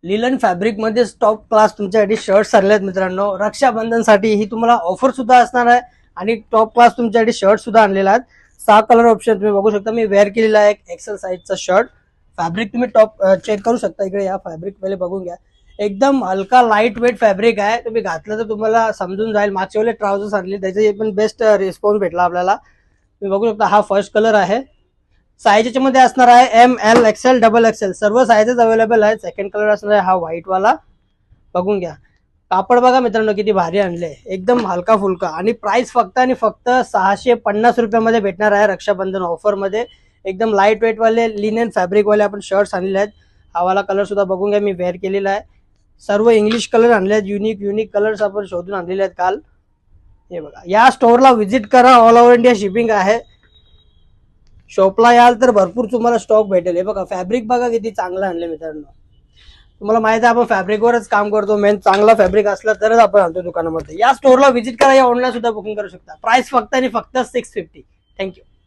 Linen fabric मध्ये top class तुमच्यासाठी shirts आणले आहेत मित्रांनो. रक्षाबंधनसाठी ही तुम्हाला ऑफर सुद्धा असणार आहे आणि टॉप क्लास तुमच्यासाठी शर्ट सुद्धा आणलेला आहेत. 6 कलर ऑप्शन तुम्ही बघू शकता. मी वेअर केलेला आहे एक एक्सेल साईजचा शर्ट. फॅब्रिक तुम्ही टॉप चेक करू शकता. इकडे या फॅब्रिक पहिले बघून घ्या. एकदम हलका लाईट वेट फॅब्रिक आहे. तुम्ही घातलं तर तुम्हाला समजून जाईल. मागच्या वेळेला ट्राउझर्स आणले त्याचे पण बेस्ट रिस्पॉन्स भेटला आपल्याला. तुम्ही बघू शकता हा फर्स्ट कलर आहे. साईज याच्यामध्ये असणार आहे ML XL XXL सर्व साईजेस अवेलेबल आहेत. सेकंड कलर असणार आहे हा व्हाईट वाला. बघून घ्या. कापड बघा मित्रांनो किती भारी आणले. एकदम हलका फुलका आणि प्राइस फक्त आणि फक्त 650 रुपयामध्ये भेटणार आहे रक्षाबंधन ऑफर मध्ये. एकदम लाईट वेट वाले लिनेन फॅब्रिक वाले आपण शर्ट्स आणलेले आहेत. हा वाला कलर सुद्धा बघून घ्या. मी वेअर केलेला आहे. सर्व इंग्लिश कलर आणले आहेत. युनिक कलर्स आपण शोधून आणलेले आहेत काल. हे बघा. या स्टोअरला व्हिजिट करा. ऑल ओव्हर इंडिया शिपिंग आहे. शॉपला याल तर भरपूर तुम्हाला स्टॉक भेटेल. हे बघा फॅब्रिक बघा किती चांगलं आणले मित्रांनो. तुम्हाला माहिती आहे आपण फॅब्रिकवरच काम करतो. मेन चांगला फॅब्रिक असला तरच आपण आणतो दुकानामध्ये. या स्टोअरला व्हिजिट करा. या ऑनलाईन सुद्धा बुकिंग करू शकता. प्राइस फक्त आणि फक्त 650. थँक्यू.